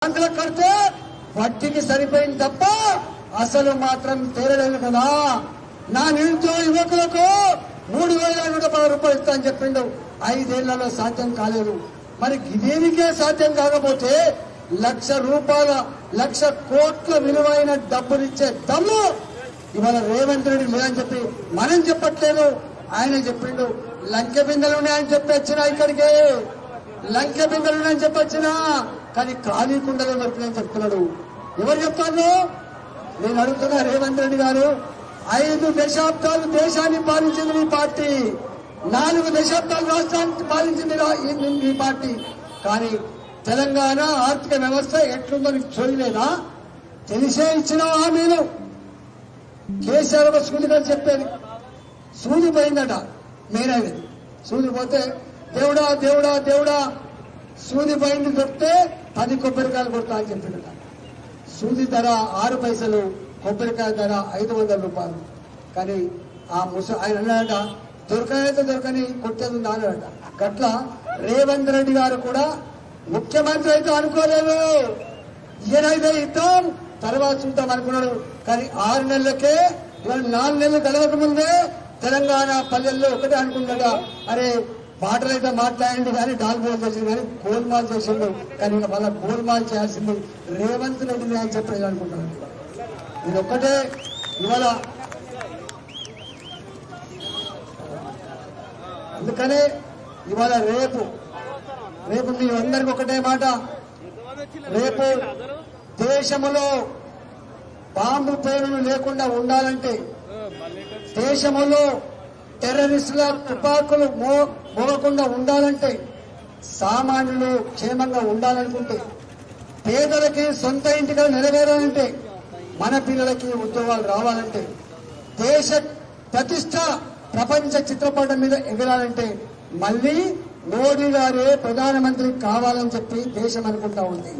బ్యాంకులకు కడితే వడ్డీకి సరిపోయింది తప్ప అసలు మాత్రం తీరలేదు కదా. నా నిరుద్యోగ యువకులకు 3,110 రూపాయలు ఇస్తా అని చెప్పిండు. 5 ఏళ్లలో సాధ్యం కాలేదు. మరి ఇదేనికే సాధ్యం కాకపోతే 1,00,000 రూపాయల 1,00,000 కోట్ల విలువైన డబ్బులిచ్చే దమ్ము ఇవాళ రేవంత్ రెడ్డి లేదని చెప్పి మనం చెప్పట్లేదు, ఆయన చెప్పిండు. లంకె బిందెలున్నాయని చెప్పి వచ్చినా, ఇక్కడికి లంకె బిందెలున్నాయని చెప్పి వచ్చినా, కానీ ఖాళీ కుండలో పెట్టినని చెప్తున్నాడు. ఎవరు చెప్తారు? నేను అడుగుతున్నా రేవంత్ రెడ్డి గారు, 5 దశాబ్దాలు దేశాన్ని పాలించింది మీ పార్టీ, 4 దశాబ్దాలు రాష్ట్రాన్ని పాలించింది మీ పార్టీ. కానీ తెలంగాణ ఆర్థిక వ్యవస్థ ఎట్లుందో నీకు చూడలేదా? తెలిసే ఇచ్చిన హామీలు. కేసీఆర్ సూది గారు చెప్పేది, సూది పోయిందట, మేనది సూది పోతే దేవుడా దేవుడా దేవుడా సూది పోయింది దొరికితే 10 కొబ్బరికాయలు కొడతా అని చెప్పిందట. సూది ధర 6 పైసలు, కొబ్బరికాయ ధర 500 రూపాయలు. కానీ ఆ ఆయన అన్నాడట, దొరకనైతే దొరకని కొట్టేది ఉంది అన్నాడట. గట్ల రేవంత్ రెడ్డి గారు కూడా ముఖ్యమంత్రి అయితే అనుకోలేదు, ఈయనైతే ఇద్దాం తర్వాత చూద్దాం అనుకున్నాడు. కానీ 6 నెలలకే, ఇవాళ 4 నెలలు గడవక ముందే తెలంగాణ పల్లెల్లో ఒకటే అనుకున్నాడ, అరే మాటలు అయితే మాట్లాడండి కానీ డాల్బోల్ చేసింది కానీ గోల్మాల్ చేసిండు. కానీ మళ్ళీ గోల్మాల్ చేయాల్సింది రేవంత్ రెడ్డిని అని చెప్పి అనుకుంటున్నాను. ఇది ఒక్కటే ఇవాళ. అందుకనే ఇవాళ రేపు మీ అందరికి ఒకటే మాట, రేపు దేశంలో బాంబు పేరును లేకుండా ఉండాలంటే, దేశంలో టెర్రరిస్టుల తుపాకులు మోగకుండా ఉండాలంటే, సామాన్యులు క్షేమంగా ఉండాలనుకుంటే, పేదలకి సొంత ఇంటిగా నెరవేరాలంటే, మన పిల్లలకి ఉద్యోగాలు రావాలంటే, దేశ ప్రతిష్ట ప్రపంచ చిత్రపటం మీద ఎగరాలంటే మళ్ళీ మోడీ గారే ప్రధానమంత్రి కావాలని చెప్పి దేశం అనుకుంటా ఉంది.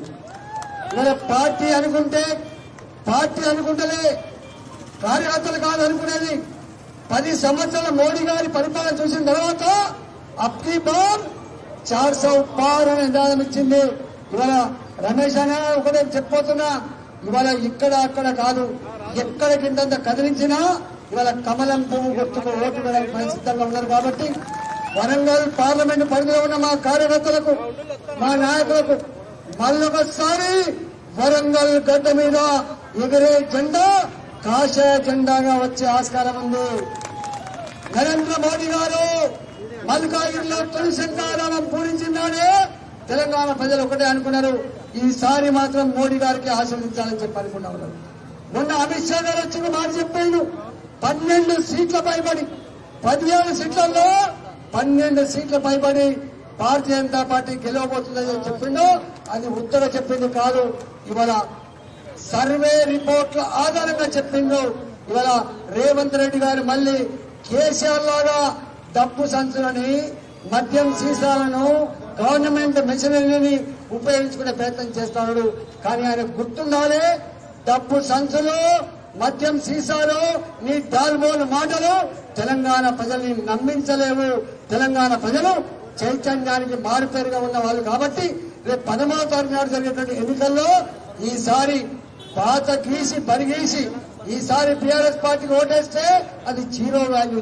ఇలా పార్టీ అనుకుంటలే, కార్యకర్తలు కాదు అనుకునేది. 10 సంవత్సరాల మోడీ గారి పరిపాలన చూసిన తర్వాత అప్కీ బార్ 400 పార్ అనే నినాదం ఇచ్చింది. ఇవాళ రమేష్ అనే ఒకటే చెప్పబోతున్నా, ఇవాళ ఇక్కడ అక్కడ కాదు, ఎక్కడ కిందంత కదిలించినా ఇవాళ కమలం పువ్వు గుర్తుకు ఓటు వేయడానికి సిద్ధంగా ఉన్నారు. కాబట్టి వరంగల్ పార్లమెంట్ పరిధిలో ఉన్న మా కార్యకర్తలకు, మా నాయకులకు మళ్ళొకసారి వరంగల్ గడ్డ మీద ఎగిరే జెండా కాషాయ జెండాగా వచ్చే ఆస్కారం ఉంది. నరేంద్ర మోడీ గారు మల్కాగిరిలో తొలి శంకారామం పూరించిందానే తెలంగాణ ప్రజలు ఒకటే అనుకున్నారు, ఈసారి మాత్రం మోడీ గారికి ఆశీర్వదించాలని చెప్పి అనుకున్నా ఉన్నారు. మొన్న అమిత్ షా గారు వచ్చిన మాట చెప్పాను, 12 సీట్ల పైబడి 17 సీట్లలో 12 సీట్ల పైబడి భారతీయ జనతా పార్టీ గెలవబోతుందని చెప్పిండు. అది ఉత్తర చెప్పింది కాదు, ఇవాళ సర్వే రిపోర్ట్ల ఆధారంగా చెప్పిండు. ఇవాళ రేవంత్ రెడ్డి గారు మళ్ళీ కేసీఆర్ లాగా డబ్బు సంచులని, మద్యం సీసాలను, గవర్నమెంట్ మెషినరీని ఉపయోగించుకునే ప్రయత్నం చేస్తున్నాడు. కానీ ఆయన గుర్తుండాలి, డబ్బు సంచులు, మద్యం సీసాలు, నీ డాల్బోల్ మాటలు తెలంగాణ ప్రజల్ని నమ్మించలేవు. తెలంగాణ ప్రజలు చైతన్యానికి మారుపేరుగా ఉన్న వాళ్ళు. కాబట్టి రేపు 13వ తారీఖు నాడు జరిగేటువంటి ఎన్నికల్లో ఈసారి పాత గీసి బరిగీసి ఈసారి టీఆర్ఎస్ పార్టీకి ఓటేస్తే అది జీరో వాల్యూ.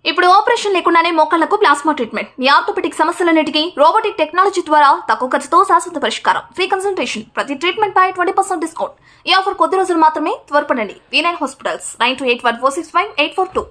ఇప్పుడు ఆపరేషన్ లేకుండానే మోకాళ్లకు ప్లాస్మా ట్రీట్మెంట్. మీ ఆర్థోపెటిక్ సమస్యలన్నిటికీ రోబోటిక్ టెక్నాలజీ ద్వారా తక్కువ ఖర్చుతో శాశ్వత పరిష్కారం. ఫ్రీ కన్సల్టేషన్, ప్రతి ట్రీట్మెంట్ పై 20% డిస్కౌంట్. ఈ ఆఫర్ కొద్ది రోజులు మాత్రమే. త్వరపడండి. V9 hospitals 9281465842.